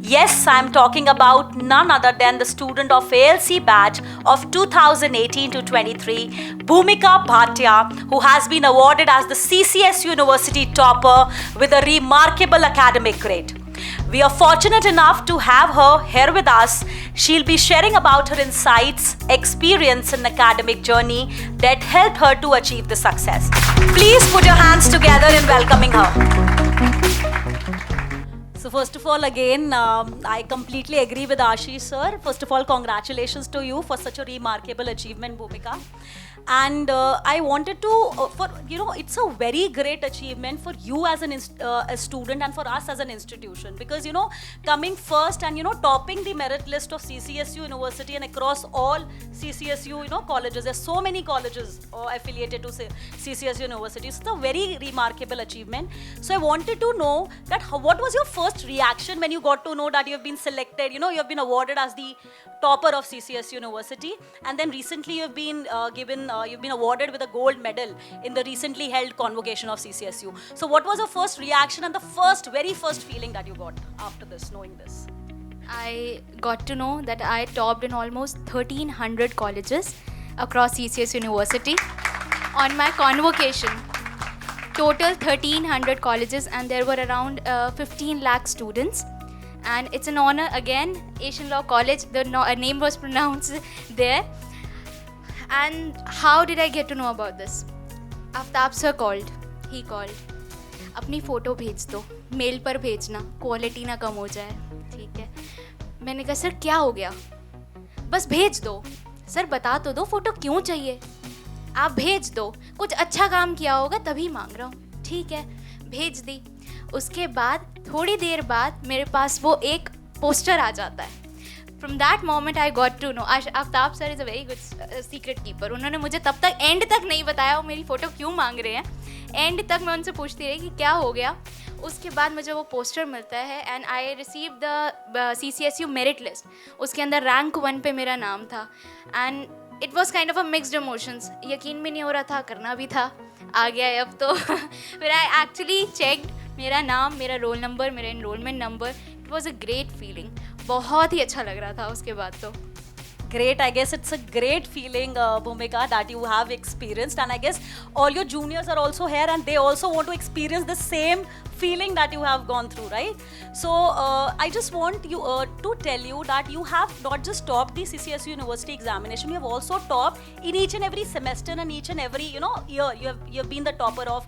Yes, I'm talking about none other than the student of A.L.C batch of 2018 to 23, Bhoomika Bhatia, who has been awarded as the CCS University topper with a remarkable academic grade. We are fortunate enough to have her here with us. She'll be sharing about her insights, experience, and academic journey that helped her to achieve the success. Please put your hands together in welcoming her. So first of all, again, I completely agree with Ashish sir. First of all, congratulations to you for such a remarkable achievement, Bhoomika. And I wanted to, it's a very great achievement for you as a student and for us as an institution. Because, coming first and, topping the merit list of CCSU University and across all CCSU, colleges. There's so many colleges affiliated to CCSU University. So it's a very remarkable achievement. So I wanted to know that what was your first reaction when you got to know that you have been selected, you have been awarded as the topper of CCS University, and then recently you've been you've been awarded with a gold medal in the recently held convocation of CCSU. So what was your first reaction and the very first feeling that you got after this, knowing this? I got to know that I topped in almost 1300 colleges across CCS University on my convocation. Total 1300 colleges, and there were around 15 lakh students. And it's an honor again, Asian Law College, the name was pronounced there. And how did I get to know about this? Aftab sir called, he called. अपनी photo भेज दो, mail पर भेजना, quality ना कम हो जाए, ठीक है. मैंने कहा सर क्या हो गया, बस भेज दो. सर बता तो दो फ़ोटो क्यों चाहिए, आप भेज दो, कुछ अच्छा काम किया होगा तभी मांग रहा हूँ. ठीक है, भेज दी. उसके बाद थोड़ी देर बाद मेरे पास वो एक पोस्टर आ जाता है. From that moment I got to know. Aftab sir is a very good secret keeper. उन्होंने मुझे तब तक एंड तक नहीं बताया वो मेरी फ़ोटो क्यों मांग रहे हैं. एंड तक मैं उनसे पूछती रही कि क्या हो गया. उसके बाद मुझे वो पोस्टर मिलता है and I receive the CCSU merit list. उसके अंदर रैंक 1 पे मेरा नाम था. And it was kind of a mixed emotions. यकीन भी नहीं हो रहा था, करना भी था, आ गया है अब तो. फिर आई एक्चुअली चेक्ड मेरा नाम, मेरा रोल नंबर, मेरा enrolment number. It was a great feeling. बहुत ही अच्छा लग रहा था उसके बाद तो. Great, I guess it's a great feeling, Bhoomika, that you have experienced, and I guess all your juniors are also here and they also want to experience the same feeling that you have gone through, right? So I just want you to tell you that you have not just topped the CCSU University examination, you have also topped in each and every semester and each and every year. You have been the topper of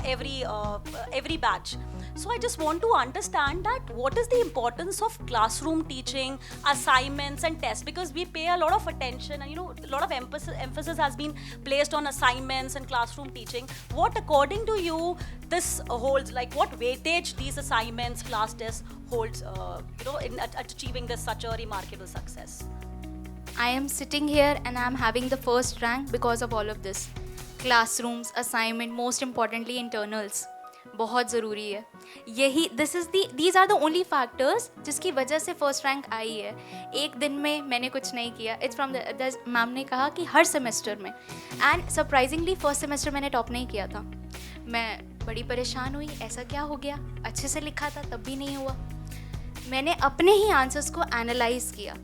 every batch. So I just want to understand that what is the importance of classroom teaching, assignments and tests, because we pay a lot of attention and a lot of emphasis has been placed on assignments and classroom teaching. What according to you this holds, like what weightage these assignments, class tests holds in achieving this such a remarkable success? I am sitting here and I am having the first rank because of all of this. Classrooms, assignment, most importantly internals. बहुत ज़रूरी है. यही these are the only factors जिसकी वजह से first rank आई है. एक दिन में मैंने कुछ नहीं किया. इट्स फ्रॉम द मैम ने कहा कि हर सेमेस्टर में. एंड सरप्राइजिंगली फर्स्ट सेमेस्टर मैंने टॉप नहीं किया था. मैं बड़ी परेशान हुई, ऐसा क्या हो गया, अच्छे से लिखा था तब भी नहीं हुआ. मैंने अपने ही आंसर्स को एनालाइज किया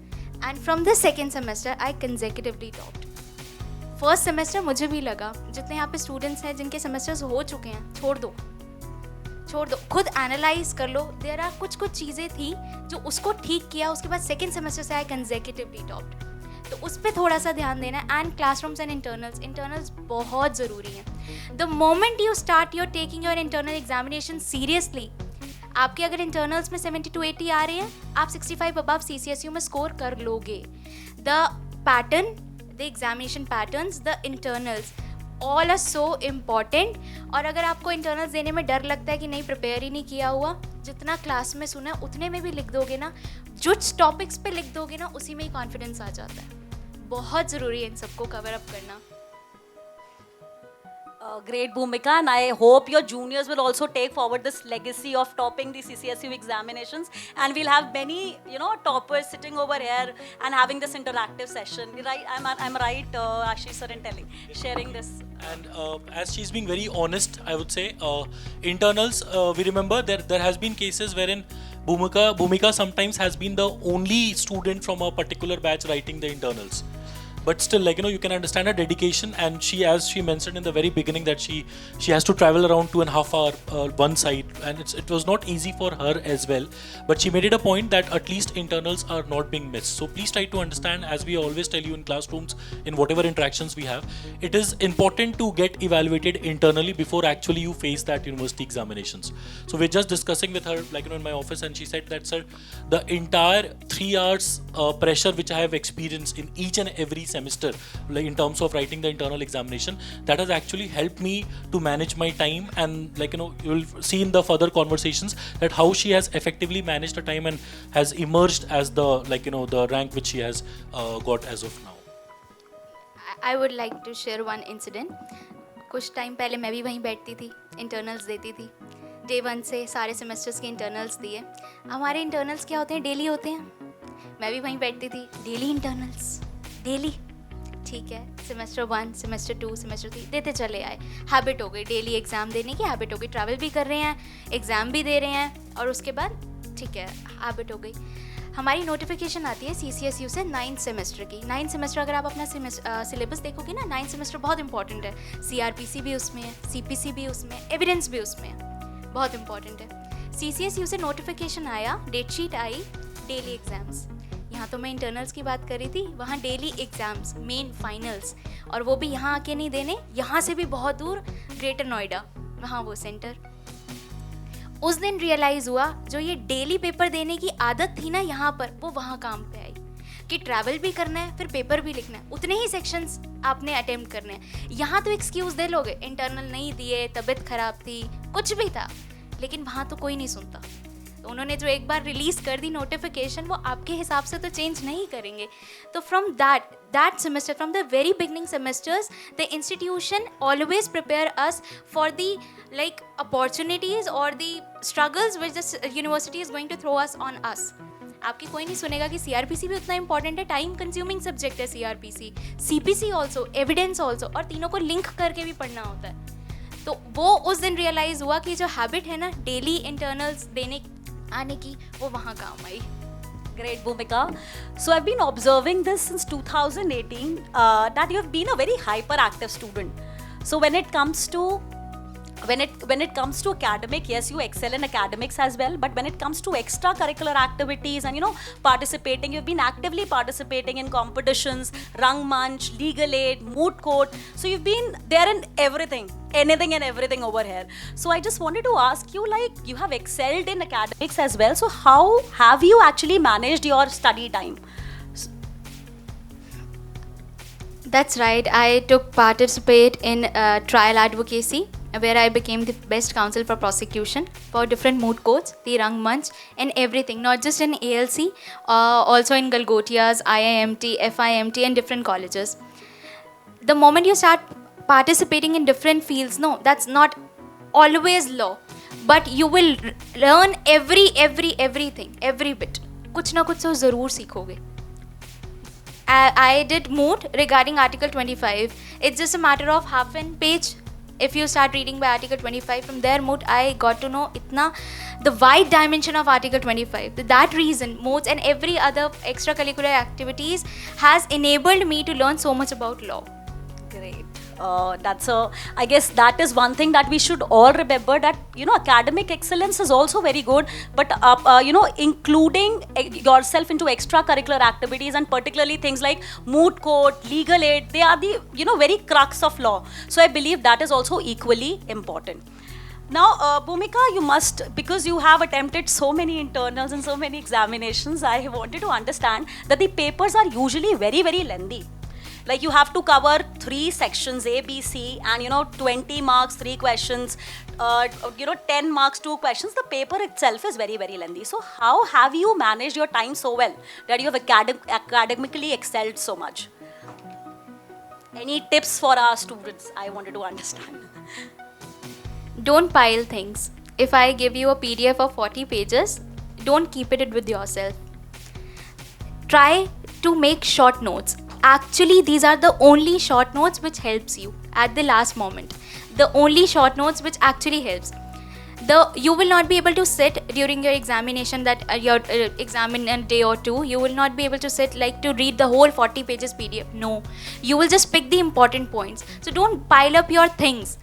and from the second semester I consecutively topped. First semester मुझे भी लगा जितने यहाँ पे स्टूडेंट्स हैं जिनके सेमेस्टर्स हो चुके हैं, छोड़ दो, खुद एनालाइज कर लो. देयर आर कुछ चीज़ें थी जो उसको ठीक किया. उसके बाद सेकेंड सेमेस्टर से आई कंसेक्यूटिवली टॉप्ड. तो उस पर थोड़ा सा ध्यान देना. एंड क्लासरूम्स एंड इंटरनल्स बहुत ज़रूरी हैं. The moment you start your taking your internal examination seriously, आपके अगर इंटरनल्स में 70 to 80 आ रहे हैं, आप 65 अबव CCSU में स्कोर कर लोगे. The pattern, the examination patterns, the internals, all are so important. और अगर आपको इंटरनल्स देने में डर लगता है कि नहीं प्रिपेयर ही नहीं किया हुआ, जितना क्लास में सुना है उतने में भी लिख दोगे ना, जो टॉपिक्स पे लिख दोगे ना, उसी में ही कॉन्फिडेंस आ जाता है. बहुत ज़रूरी है इन सबको कवर अप करना. Great, Bhumika, and I hope your juniors will also take forward this legacy of topping the CCSU examinations, and we'll have many, toppers sitting over here and having this interactive session. Right? I'm right, Ashish sir, in sharing this. And as she's being very honest, I would say internals. We remember there has been cases wherein Bhumika sometimes has been the only student from a particular batch writing the internals. But still, you can understand her dedication, and she, as she mentioned in the very beginning, that she has to travel around 2.5 hours one side, and it was not easy for her as well. But she made it a point that at least internals are not being missed. So please try to understand, as we always tell you in classrooms, in whatever interactions we have, it is important to get evaluated internally before actually you face that university examinations. So we're just discussing with her, in my office, and she said that, sir, the entire 3 hours pressure which I have experienced in each and every semester, in terms of writing the internal examination, that has actually helped me to manage my time. And you'll see in the further conversations that how she has effectively managed her time and has emerged as the the rank which she has got as of now. I would like to share one incident. कुछ time पहले मैं भी वहीं बैठती थी, internals देती थी. Day 1 से सारे सेमेस्टर्स के इंटरनल्स दिए. हमारे इंटरनल्स क्या होते हैं, डेली होते हैं. मैं भी वहीं बैठती थी, डेली इंटरनल्स, डेली. ठीक है, सेमेस्टर 1, सेमेस्टर 2, सेमेस्टर 3 देते चले आए. हैबिट हो गई, डेली एग्ज़ाम देने की हैबिट हो गई. ट्रैवल भी कर रहे हैं, एग्ज़ाम भी दे रहे हैं, और उसके बाद ठीक है, हैबिट हो गई. हमारी नोटिफिकेशन आती है CCSU से 9th सेमेस्टर की. 9th सेमेस्टर अगर आप अपना सिलेबस देखोगे ना, 9th सेमेस्टर बहुत इंपॉर्टेंट है. CRPC भी उसमें है, CPC भी उसमें है, एविडेंस भी उसमें है, बहुत इंपॉर्टेंट है. CCSU से नोटिफिकेशन आया, डेटशीट आई, डेली एग्ज़ाम्स. यहाँ तो मैं इंटरनल्स की बात कर रही थी, वहाँ डेली एग्ज़ाम्स, मेन फाइनल्स, और वो भी यहाँ आके नहीं देने, यहाँ से भी बहुत दूर, ग्रेटर नोएडा, वहाँ वो सेंटर. उस दिन रियलाइज़ हुआ, जो ये डेली पेपर देने की आदत थी ना यहाँ पर, वो वहाँ काम पे आई, कि ट्रैवल भी करना है, फिर पेपर भी लिखना है, उतने ही सेक्शंस आपने अटेम्प्ट करने हैं. यहाँ तो एक्सक्यूज़ दे लोगे, इंटरनल नहीं दिए, तबीयत ख़राब थी, कुछ भी था, लेकिन वहाँ तो कोई नहीं सुनता. तो उन्होंने जो एक बार रिलीज़ कर दी नोटिफिकेशन, वो आपके हिसाब से तो चेंज नहीं करेंगे. तो from that semester, from the very beginning semesters, the institution always prepare us for the opportunities or the struggles which the university is going to throw us on us. आपकी कोई नहीं सुनेगा कि CRPC भी उतना इंपॉर्टेंट है, time consuming subject है CRPC, CPC also, evidence also, और तीनों को लिंक करके भी पढ़ना होता है. तो वो उस दिन रियलाइज़ हुआ कि जो हैबिट है ना डेली इंटरनल्स देने आने की, वो वहाँ काम आई. Great, Bhumika. So I've been observing this since 2018, that you have been a very hyperactive student. So when it comes to academic, yes, you excel in academics as well, but when it comes to extracurricular activities and participating, you've been actively participating in competitions, Rangmanch, Legal Aid, Moot Court. So you've been there in everything, anything and everything over here. So I just wanted to ask you, you have excelled in academics as well, so how have you actually managed your study time? That's right. I took participate in trial advocacy, where I became the best counsel for prosecution for different moot courts, the Rangmanch, and everything, not just in ALC, also in Galgotias, IIMT, FIMT, and different colleges. The moment you start participating in different fields, no, that's not always law, but you will learn everything, every bit. कुछ ना कुछ तो ज़रूर सीखोगे. I did moot regarding Article 25. It's just a matter of half an page. If you start reading by Article 25, from there moot I got to know the wide dimension of Article 25. That reason, moots and every other extracurricular activities has enabled me to learn so much about law. Great. I guess that is one thing that we should all remember, that academic excellence is also very good, but including yourself into extracurricular activities, and particularly things like moot court, legal aid, they are the very crux of law. So I believe that is also equally important. Now, Bhumika, you must, because you have attempted so many internals and so many examinations, I wanted to understand that the papers are usually very, very lengthy. Like you have to cover 3 sections, A, B, C, and 20 marks, 3 questions, 10 marks, 2 questions. The paper itself is very, very lengthy. So how have you managed your time so well that you have academically excelled so much? Any tips for our students? I wanted to understand. Don't pile things. If I give you a PDF of 40 pages, don't keep it with yourself. Try to make short notes. Actually, these are the only short notes which helps you at the last moment. The only short notes which actually helps. You will not be able to sit during your examination, that your exam in a day or two. You will not be able to sit like to read the whole 40 pages PDF. No, you will just pick the important points. So don't pile up your things.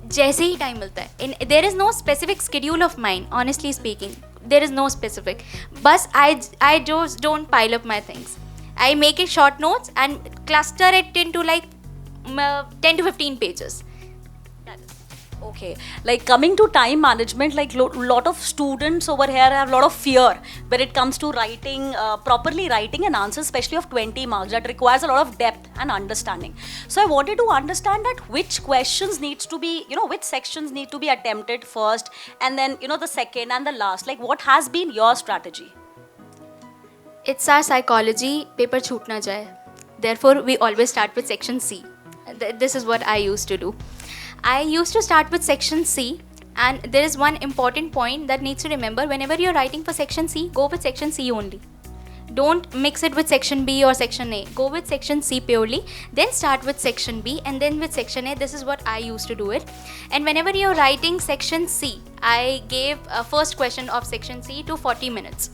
जैसे ही time मिलता है. There is no specific schedule of mine, honestly speaking. There is no specific. But I just don't pile up my things. I make it short notes and cluster it into like 10 to 15 pages. Okay, like coming to time management, like lot of students over here have a lot of fear when it comes to writing, properly writing an answer, especially of 20 marks, that requires a lot of depth and understanding. So I wanted to understand that which questions needs to be, which sections need to be attempted first, and then, the second and the last. Like, what has been your strategy? It's our psychology, paper chhoot na jaye. Therefore, we always start with section C. This is what I used to do. I used to start with section C, and there is one important point that needs to remember. Whenever you're writing for section C, go with section C only. Don't mix it with section B or section A. Go with section C purely, then start with section B, and then with section A. This is what I used to do it. And whenever you're writing section C, I gave a first question of section C to 40 minutes.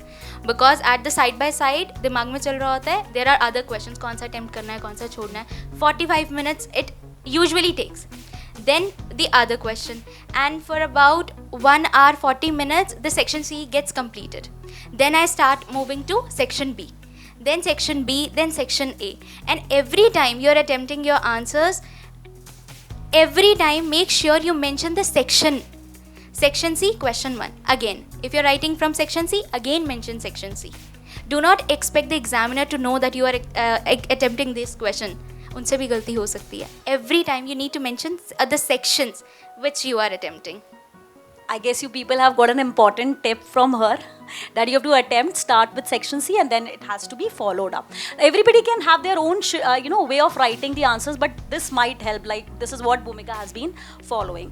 Because at the side by side, दिमाग में चल रहा होता है, there are other questions, कौन सा attempt करना है, कौन सा छोड़ना है. 45 minutes it usually takes. Then the other question, and for about 1 hour 40 minutes the section C gets completed. Then I start moving to section B, then section B, then section A. And every time you're attempting your answers, every time make sure you mention the section. Section C, question 1. Again, if you're writing from section C, again mention section C. Do not expect the examiner to know that you are attempting this question. उनसे भी गलती हो सकती है. Every time you need to mention the sections which you are attempting. I guess you people have got an important tip from her that you have to start with section C, and then it has to be followed up. Everybody can have their own way of writing the answers, but this might help. Like, this is what Bhoomika has been following.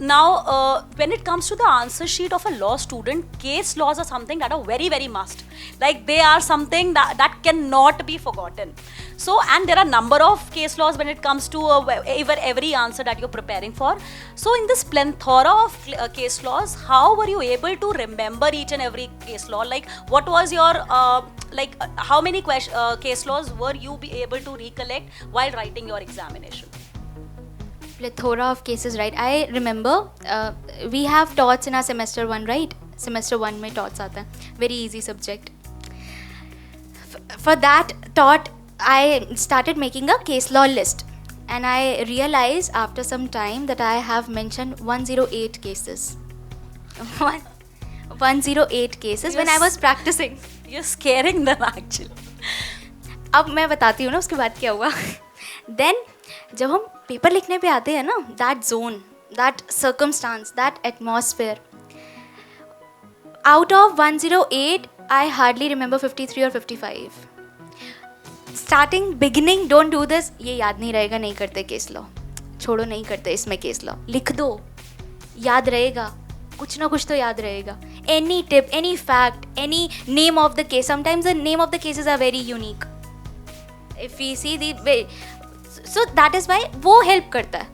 Now, when it comes to the answer sheet of a law student, case laws are something that are very, very must. Like, they are something that cannot be forgotten. So, and there are number of case laws when it comes to every answer that you're preparing for. So, in this plethora of case laws, how were you able to remember each and every case law? Like, what was your how many case laws were you be able to recollect while writing your examination? Plethora of cases, right? I remember we have torts in our semester 1, right? Semester 1 mein torts aata hai. Very easy subject. For that tort, I started making a case law list, and I realized after some time that I have mentioned 108 cases. 108 cases when I was practicing. You're scaring them actually. अब मैं बताती हूँ ना उसके बाद क्या हुआ. Then जब हम पेपर लिखने पे आते हैं ना, that zone, that circumstance, that atmosphere, out of 108, I hardly remember 53 or 55. Beginning, don't do this. ये याद नहीं रहेगा, नहीं करते केस लॉ. छोड़ो, नहीं करते इसमें केस लॉ. लिख दो, याद रहेगा. कुछ ना कुछ तो याद रहेगा. Any tip, any fact, any name of the case. Sometimes the name of the cases are very unique. If we see the way, so that is why वो help करता है.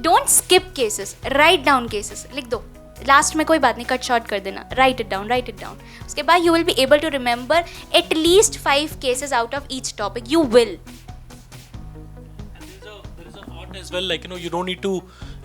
Don't skip cases. Write down cases. लिख दो. Last में कोई बात नहीं, cut short कर देना. Write it down. उसके बाद you will be able to remember at least 5 cases out of each topic. You will. There is a art as well, like, you don't need to,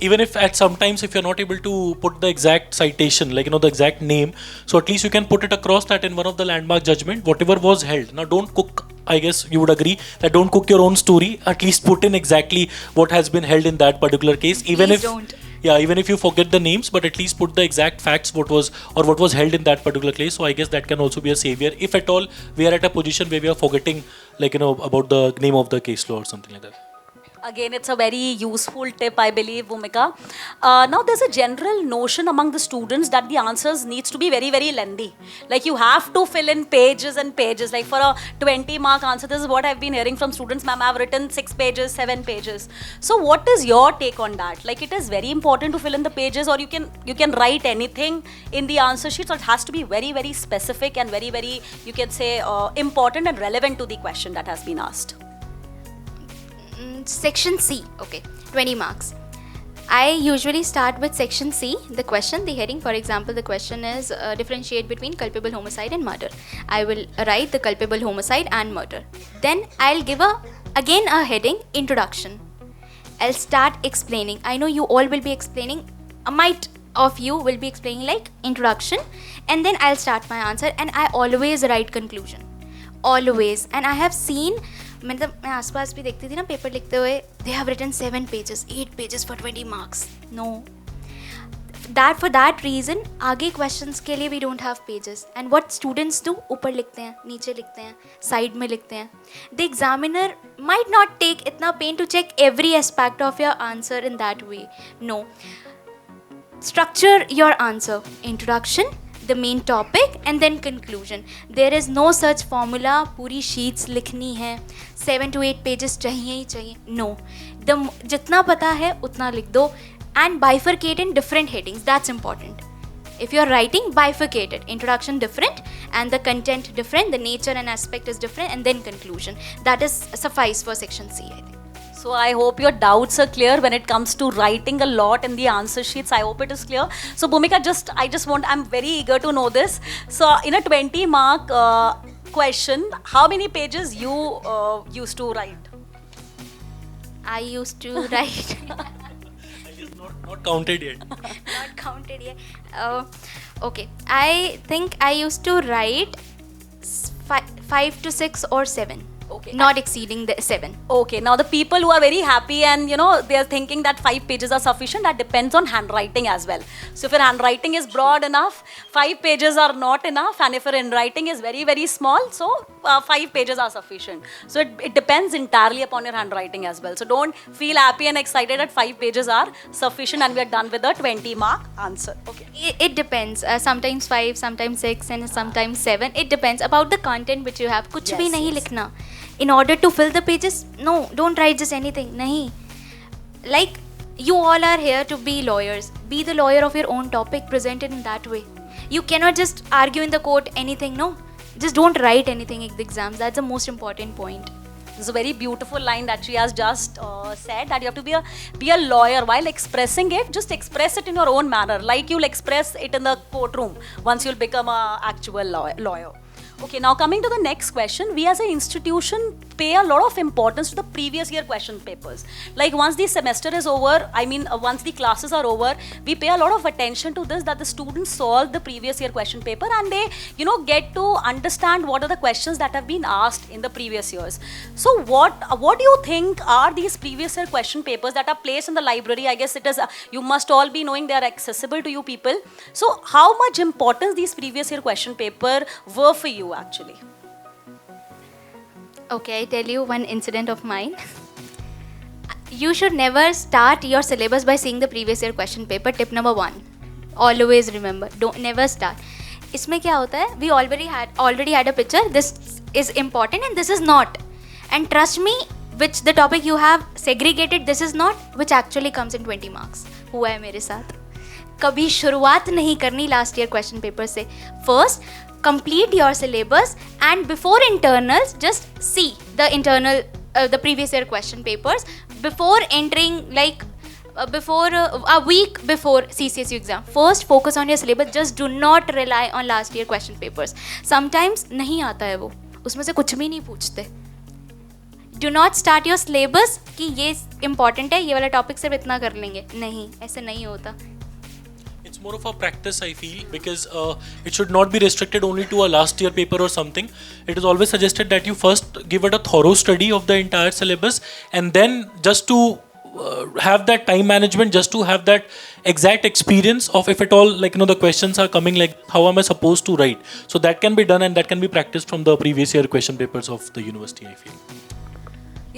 even if at sometimes if you're not able to put the exact citation, like, the exact name, so at least you can put it across that in one of the landmark judgment, whatever was held. Now, don't cook, I guess you would agree that don't cook your own story. At least put in exactly what has been held in that particular case. Even Please if don't. Yeah, even if you forget the names, but at least put the exact facts what was held in that particular case. So I guess that can also be a savior if at all we are at a position where we are forgetting, like, about the name of the case law or something like that. Again, it's a very useful tip, I believe, Bhumika. Now, there's a general notion among the students that the answers needs to be very, very lengthy. Like you have to fill in pages and pages. Like for a 20-mark answer, this is what I've been hearing from students. Ma'am, I've written 6 pages, 7 pages. So, what is your take on that? Like, it is very important to fill in the pages, or you can write anything in the answer sheet, or it has to be very, very specific and very, very, you can say, important and relevant to the question that has been asked. Section C, okay, 20 marks. I usually start with section C, the question, the heading. For example, the question is differentiate between culpable homicide and murder. I will write the culpable homicide and murder. Then I'll give again a heading, introduction. I'll start explaining. I know you all will be explaining, a mite of you will be explaining like introduction, and then I'll start my answer, and I always write conclusion. Always. And I have seen, मतलब मैं आसपास भी देखती थी ना paper लिखते हुए, they have written 7 pages, 8 pages for 20 marks. No. For that reason, आगे questions के लिए we don't have pages. And what students do, ऊपर लिखते हैं, नीचे लिखते हैं, side में लिखते हैं. The examiner might not take इतना pain to check every aspect of your answer in that way. No. Structure your answer. Introduction, the main topic, and then conclusion. There is no such formula, पूरी sheets लिखनी है, 7 to 8 pages चाहिए ही चाहिए. No. जितना पता है उतना लिख दो, and bifurcate in different headings. That's important. If you're writing, bifurcate it. Introduction different, and the content different, the nature and aspect is different, and then conclusion. That is suffice for section C, I think. So I hope your doubts are clear when it comes to writing a lot in the answer sheets. I hope it is clear. So Bhumika, I'm very eager to know this. So in a 20-mark question, how many pages you used to write? I used to write. Not counted yet. Not counted yet. Okay. I think I used to write 5 to 6 or 7. Okay. Not exceeding the 7. Okay, now the people who are very happy and they are thinking that 5 pages are sufficient, that depends on handwriting as well. So if your handwriting is broad enough, 5 pages are not enough, and if your handwriting is very, very small, so 5 pages are sufficient. So it depends entirely upon your handwriting as well. So don't feel happy and excited that 5 pages are sufficient and we are done with the 20-mark answer. Okay. It depends. Sometimes 5, sometimes 6, and sometimes 7. It depends about the content which you have. कुछ भी नहीं लिखना. In order to fill the pages, no, don't write just anything. Nahi. Like, you all are here to be lawyers. Be the lawyer of your own topic, present it in that way. You cannot just argue in the court anything, no. Just don't write anything in the exams. That's the most important point. This is a very beautiful line that she has just said, that you have to be a lawyer. While expressing it, just express it in your own manner, like you'll express it in the courtroom once you'll become an actual lawyer. Okay, now coming to the next question, we as an institution pay a lot of importance to the previous year question papers. Like once the semester is over, once the classes are over, we pay a lot of attention to this, that the students solve the previous year question paper and they, get to understand what are the questions that have been asked in the previous years. So what do you think are these previous year question papers that are placed in the library? I guess it is, you must all be knowing they are accessible to you people. So how much importance these previous year question paper were for you actually? Okay, I tell you one incident of mine. You should never start your syllabus by seeing the previous year question paper. Tip number 1. Always remember, never start. इसमें क्या होता है? We already had a picture. This is important and this is not. And trust me, which the topic you have segregated, this is not, which actually comes in 20 marks. हुआ है मेरे साथ. कभी शुरुआत नहीं करनी last year question paper से. First, complete your syllabus, and before internals, just see the previous year question papers before entering, before a week before CCSU exam. First, focus on your syllabus. Just do not rely on last year question papers. Sometimes नहीं आता है वो, उसमें से कुछ भी नहीं पूछते. Do not start your syllabus कि ये important है, ये वाला topic सिर्फ इतना कर लेंगे. नहीं, ऐसे नहीं होता. It's more of a practice, I feel, because it should not be restricted only to a last year paper or something. It is always suggested that you first give it a thorough study of the entire syllabus, and then just to have that time management, just to have that exact experience of, if at all, the questions are coming, how am I supposed to write? So that can be done, and that can be practiced from the previous year question papers of the university, I feel.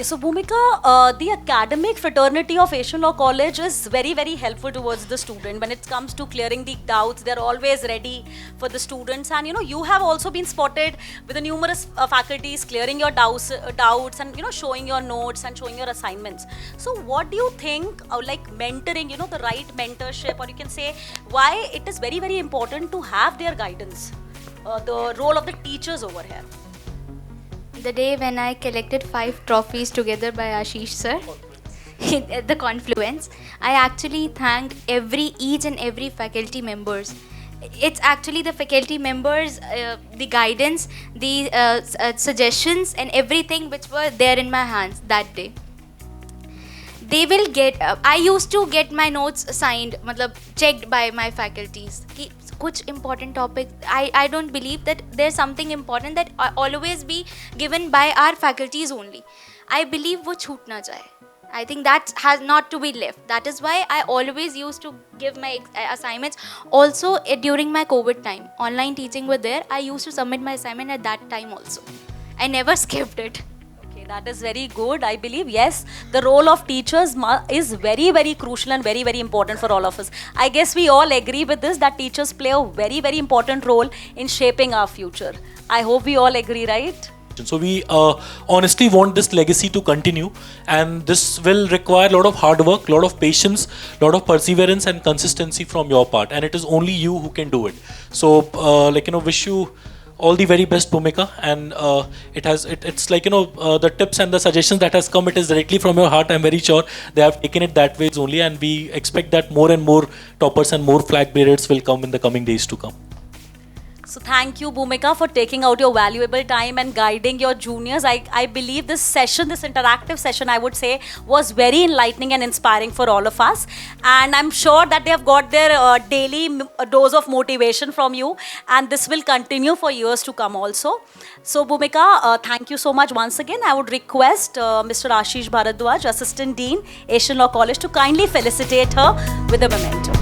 Yeah, so Bhumika, the academic fraternity of Asian Law College is very, very helpful towards the student when it comes to clearing the doubts. They're always ready for the students, and you have also been spotted with the numerous faculties clearing your doubts and showing your notes and showing your assignments. So, what do you think, like mentoring, the right mentorship, or you can say why it is very, very important to have their guidance, the role of the teachers over here. The day when I collected 5 trophies together by Ashish sir at the Confluence, I actually thanked each and every faculty members. It's actually the faculty members, the guidance, the suggestions and everything which were there in my hands that day. They will get, I used to get my notes signed, matlab checked by my faculties. कि कुछ important topic, I don't believe that there's something important that always be given by our faculties only. I believe वो छूट ना जाए. I think that has not to be left. That is why I always used to give my assignments. Also, during my COVID time, online teaching were there. I used to submit my assignment at that time also. I never skipped it. Okay, that is very good. I believe, yes, the role of teachers is very, very crucial and very, very important for all of us. I guess we all agree with this, that teachers play a very, very important role in shaping our future. I hope we all agree, right? So we honestly want this legacy to continue, and this will require a lot of hard work, a lot of patience, a lot of perseverance and consistency from your part, and it is only you who can do it. So wish you all the very best, Bhumika, and it's like the tips and the suggestions that has come, it is directly from your heart. I'm very sure they have taken it that ways only, and we expect that more and more toppers and more flag bearers will come in the coming days to come. So thank you, Bhumika, for taking out your valuable time and guiding your juniors. I believe this session, this interactive session, I would say, was very enlightening and inspiring for all of us. And I'm sure that they have got their daily dose of motivation from you. And this will continue for years to come also. So Bhumika, thank you so much once again. I would request Mr. Ashish Bharadwaj, Assistant Dean, Asian Law College, to kindly felicitate her with a memento.